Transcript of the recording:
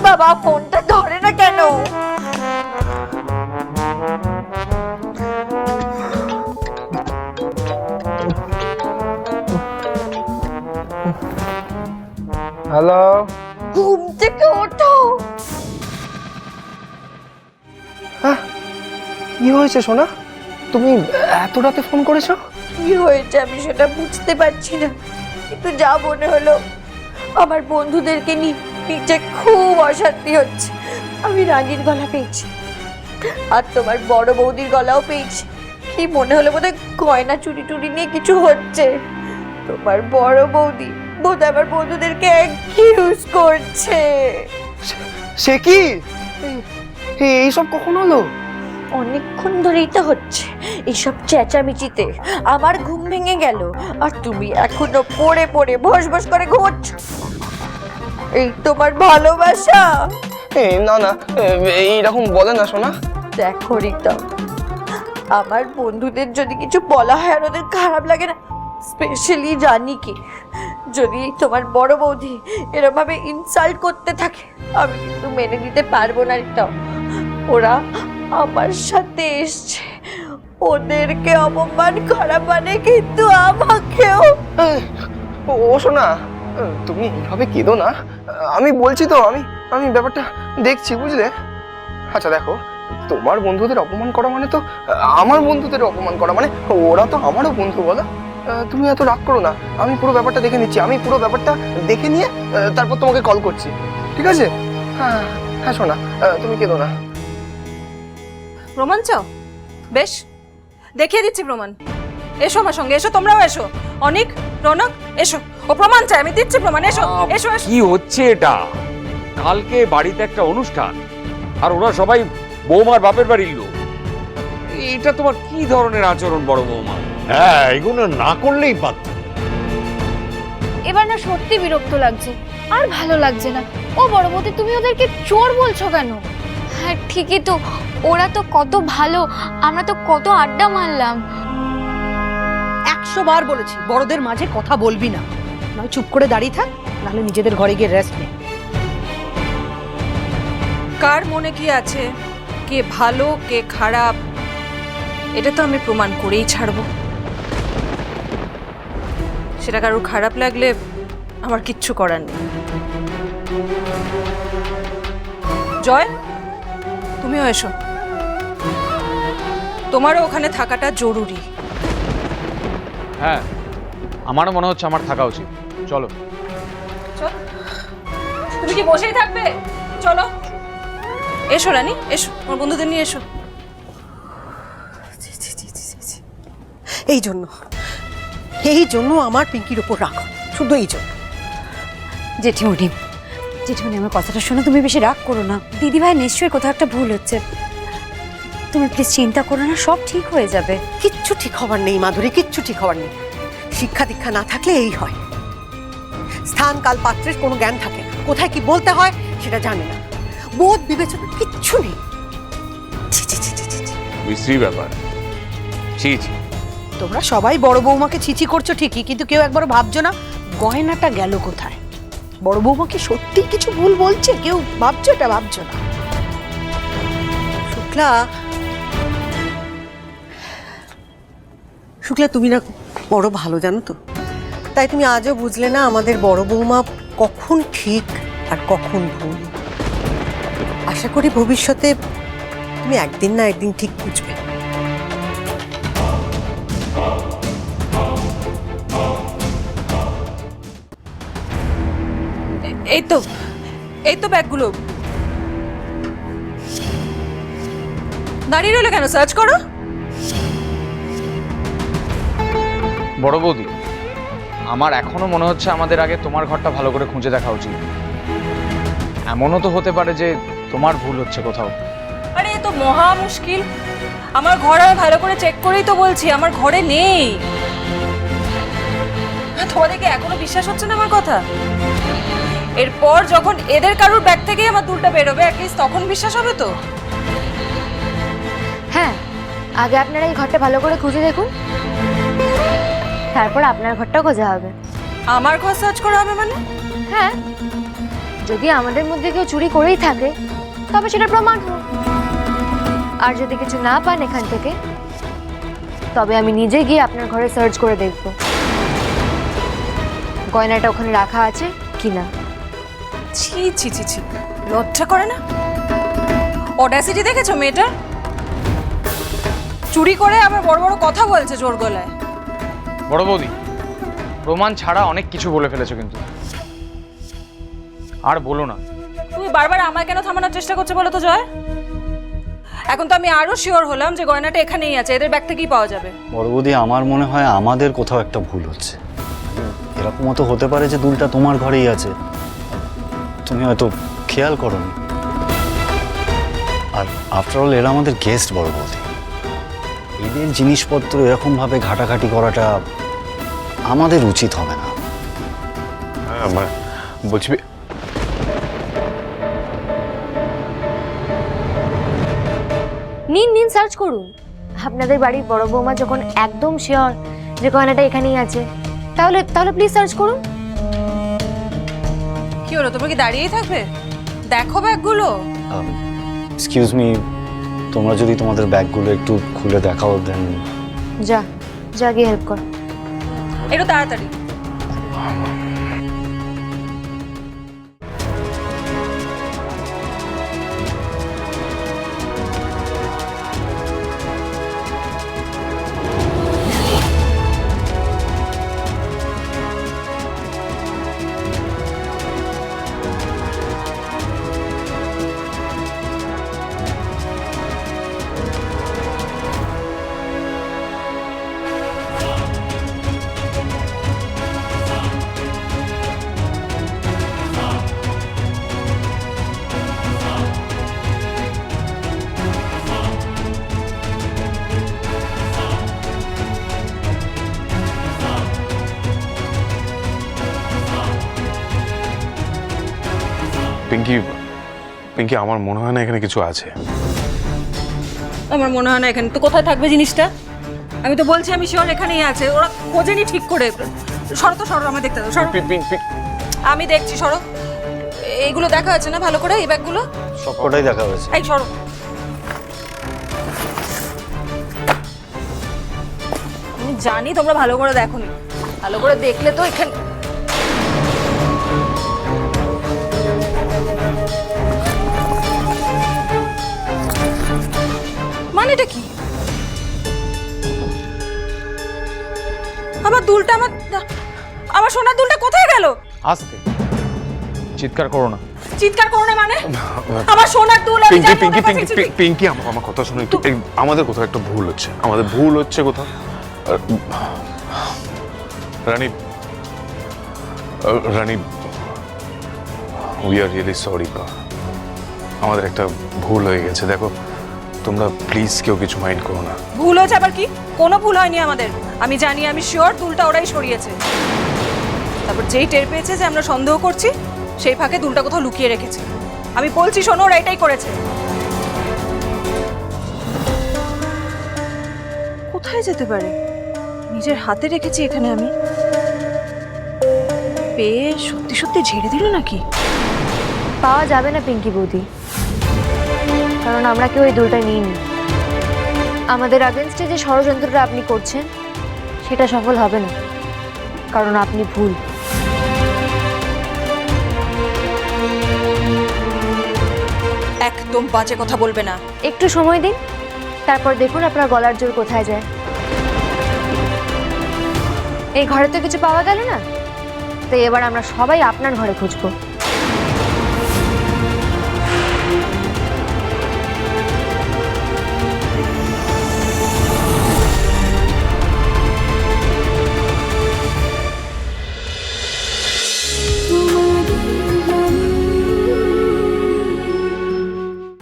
বাবা ফোনটা ধরে না কেন? হ্যালো, ঘুম থেকে ওঠো। কি হয়েছে সোনা? তুমি এত রাতে ফোন করেছো? কি হয়েছে আমি সেটা বুঝতে পারছি না, কিন্তু যা মনে হলো আমার বন্ধুদেরকে নিচে খুব অশান্তি হচ্ছে। আমি রানীর গলা পেয়েছি আর তোমার বড় বৌদির গলাও পেয়েছি। কি মনে হলো বোধহয় গয়না চুরি টুরি নিয়ে কিছু হচ্ছে। তোমার বড় বৌদি বোধহয় আমার বন্ধুদেরকে অ্যাকিউজ করছে। সে কি? এইসব কখন হলো? অনেকক্ষণ ধরেই তো হচ্ছে এইসব চেঁচামেচিতে। আমার ঘুম ভেঙে গেল আর তুমি এখনো পড়ে পড়ে ভস ভস করে ঘুমোচ্ছ। এই তোমার ভালোবাসা? না না, এইরকম বলে না সোনা। দেখো রিতম, আমার বন্ধুদের যদি কিছু বলা হয় আর ওদের খারাপ লাগে না, স্পেশালি জানি কি যদি তোমার বড় বৌদি এরকম ভাবে ইনসাল্ট করতে থাকে, আমি কিন্তু মেনে নিতে পারবো না রিতম। ওরা আমার সাথে এসছে, ওদেরকে অপমান করা মানে কিন্তু আমাকেও। ও সোনা, তুমি এইভাবে কেঁদো না। আমি বলছি তো, আমি ব্যাপারটা দেখছি, বুঝলে? আচ্ছা দেখো, তোমার বন্ধুদের অপমান করা মানে তো আমার বন্ধুদের অপমান করা, মানে ওরা তো আমারও বন্ধু, বলো? তুমি এত রাগ করো না, আমি পুরো ব্যাপারটা দেখে নিচ্ছি। আমি পুরো ব্যাপারটা দেখে নিয়ে তারপর তোমাকে কল করছি, ঠিক আছে? হ্যাঁ হ্যাঁ সোনা, তুমি কেঁদো না। প্রমাণ চাও? বেশ, দেখিয়ে দিচ্ছি প্রমাণ। এসো আমার সঙ্গে, এসো, তোমরাও এসো। অনিক, রনক, এসো। ও প্রমাণ চাই, আমি দিচ্ছি প্রমাণ। এসো এসো এসো। কি হচ্ছে এটা? কালকে বাড়িতে একটা অনুষ্ঠান আর ওরা সবাই বৌমার বাপের বাড়ির লোক। এটা তোমার কি ধরনের আচরণ বড় বৌমা? হ্যাঁ, এগুলো না করলেই পারত। এবার না সত্যি বিরক্ত লাগছে, আর ভালো লাগছে না। ও বড় বৌদি, তুমি ওদেরকে চোর বলছো কেন? হ্যাঁ ঠিকই তো, ওরা তো কত ভালো, আমরা তো কত আড্ডা মারলাম। 100 বার বলেছি বড়দের মাঝে কথা বলবি না, নয় চুপ করে দাঁড়িয়ে থাক, নাহলে নিজেদের ঘরে গিয়ে রেস্ট নে। কার মনে কি আছে, কে ভালো কে খারাপ, এটা তো আমি প্রমাণ করেই ছাড়বো। সেটা কারোর খারাপ লাগলে আমার কিচ্ছু করার নেই। জয়, তুমিও এসো, তোমারও ওখানে থাকাটা জরুরি। হ্যাঁ, আমারও মনে হচ্ছে আমার থাকা উচিত। চলো। চল, তুমি কি বসেই থাকবে? চলো এসো রানী, এসো, আমার বন্ধুদের নিয়ে এসো। এই জন্য আমার পিঙ্কির উপর রাগ, শুধু এই জন্য। জেঠিমণি, জেঠিমণি আমার কথাটা শোনো, তুমি বেশি রাগ করো না। দিদিভাই নিশ্চয়ই কোথাও একটা ভুল হচ্ছে, তুমি প্লিজ চিন্তা করো না, সব ঠিক হয়ে যাবে। কিচ্ছু ঠিক হবার নেই মাধুরী, কিচ্ছু ঠিক হবার নেই। শিক্ষা দীক্ষা না থাকলে এই হয়। স্থান কাল পাত্রের কোনো জ্ঞান থাকে না, কোথায় কি বলতে হয় সেটা জানে না, বোধ বিবেচনা কিচ্ছু নেই। ছি ছি ছি ছি ছি ছি। বিশ্রী ব্যাপার। ছি ছি। তোমরা সবাই বড় বৌমাকে ছিছি করছো ঠিকই, কিন্তু কেউ একবারও ভাবছো না গয়নাটা গেল কোথায়। বড় বৌমা কি সত্যি কিছু ভুল বলছে? কেউ ভাবছো এটা? ভাবছো না। শুক্লা, শুক্লা তুমি না বড় ভালো জানো তো, তাই তুমি আজও বুঝলে না আমাদের বড় বৌমা কখন ঠিক আর কখন ভুল। আশা করি ভবিষ্যতে তুমি একদিন না একদিন ঠিক বুঝবে। এই তো, এই তো ব্যাগগুলো। দাঁড়িয়ে রইলে কেন? সার্চ করো। বড় বৌদি, আমার এখনো মনে হচ্ছে আমাদের আগে তোমার ঘরটা ভালো করে খুঁজে দেখা উচিত। এমনও তো হতে পারে যে তোমার ভুল হচ্ছে কোথাও। আরে এ তো মহা মুশকিল। আমার ঘর আমি ভালো করে চেক করেই তো বলছি আমার ঘরে নেই। তোমাদেরকে এখনো বিশ্বাস হচ্ছে না আমার কথা? এরপর যখন এদের কারোর ব্যাগ থেকেই আমার দুলটা বেরোবে, অ্যাটলিস্ট তখন বিশ্বাস হবে তো। হ্যাঁ, আগে আপনারা এই ঘরটা ভালো করে খুঁজে দেখুন, তারপর আপনার ঘরটাও খোঁজা হবে। আমার ঘর সার্চ করা হবে মানে? হ্যাঁ, যদি আমাদের মধ্যে কেউ চুরি করেই থাকে তবে সেটা প্রমাণ হোক। আর যদি কিছু না পান এখান থেকে, তবে আমি নিজে গিয়ে আপনার ঘরে সার্চ করে দেখব গয়নাটা ওখানে রাখা আছে কিনা। ছি ছি ছি ছি, লজ্জা করে না? অডাসিটি দেখেছো মেয়েটা? চুরি করে আবার বড় বড় কথা বলছে জোর গলায়। বড় বৌদি, প্রমাণ ছাড়া অনেক কিছু বলে ফেলেছো কিন্তু, আর বলো না। তুমি বারবার আমায় কেন থামানোর চেষ্টা করছো বলো তো জয়? এখন তো আমি আরো শিওর হলাম যে গয়নাটা এখানেই আছে, এদের ব্যাগ থেকেই পাওয়া যাবে। বড় বৌদি, আমার মনে হয় আমাদের কোথাও একটা ভুল হচ্ছে। এরকমও তো হতে পারে যে দুলটা তোমার ঘরেই আছে, তুমি হয়তো খেয়াল করোনি। আর আফটার অল এরা আমাদের গেস্ট বড় বৌদি, এদের জিনিসপত্র এরকমভাবে ঘাটাঘাটি করাটা আমাদের উচিত হবে না। হ্যাঁ, বলছি নিন নিন, সার্চ করুন। আপনাদের বাড়ির বড় বৌমা যখন একদম শিওর যে গয়নাটা এখানেই আছে, তাহলে তাহলে প্লিজ সার্চ করুন। কি হলো, তোমরা কি দাঁড়িয়েই থাকবে? দেখো ব্যাগগুলো। এক্সকিউজ মি, তোমরা যদি তোমাদের ব্যাগগুলো একটু খুলে দেখাও দেন। যা যা গিয়ে হেল্প কর। একটু তাড়াতাড়ি। পিঙ্কি, পিঙ্কি, আমার মনে হয় না এখানে কিছু আছে। আমার মনে হয় না এখানে, তো কোথায় থাকবে জিনিসটা? আমি তো বলছি আমি শিওর এখানেই আছে, ওরা খোঁজেনি ঠিক করে। সরো তো, সরো, আমার দেখতে দাও, সরো। আমি দেখছি, সরো। এইগুলো দেখা আছে না ভালো করে, এই ব্যাগগুলো? সবকটাই দেখা হয়েছে। এই সরো। আমি জানি তোমরা ভালো করে দেখোনি, ভালো করে দেখলে তো এখানে। মানেটা কি? আমার দুলটা, আমার সোনার দুলটা কোথায় গেল? আস্তে, চিৎকার করো না। চিৎকার করো না মানে? আমার সোনার দুল আমি পিঙ্কি, জানি পিঙ্কি, ওটা পিঙ্কি, কোথায়। পিঙ্কি, আমার কথা শোনো একটু। আমাদের কোথাও একটা ভুল হচ্ছে, আমাদের ভুল হচ্ছে কোথাও। রানী, রানী, উই আর রিয়েলি সরি। আমাদের একটা ভুল হয়ে গেছে। দেখো, তোমরা প্লিজ কেউ কিছু মাইন্ড করো না। ভুল হয়েছে আবার কি? কোনো ভুল হয়নি আমাদের। আমি জানি, আমি শিওর দুলটা ওরাই সরিয়েছে। তারপর যেই টের পেয়েছে যে আমরা সন্দেহ করছি, সেই ফাঁকে দুলটা কোথাও লুকিয়ে রেখেছে। আমি বলছি শোনো, ওরা এটাই করেছে। কোথায় যেতে পারে? নিজের হাতে রেখেছি এখানে আমি। পেয়ে সত্যি সত্যি ঝেড়ে দিল নাকি? পাওয়া যাবে না পিঙ্কি বৌদি, কারণ আমরা কেউ এই দুলটা নিইনি। আমাদের আগেনস্টে যে ষড়যন্ত্রটা আপনি করছেন সেটা সফল হবে না, কারণ আপনি ভুল। একদম বাজে কথা বলবে না। একটু সময় দিন, তারপর দেখুন আপনার গলার জোর কোথায় যায়। এই ঘরে তো কিছু পাওয়া গেল না, তাই এবার আমরা সবাই আপনার ঘরে খুঁজবো।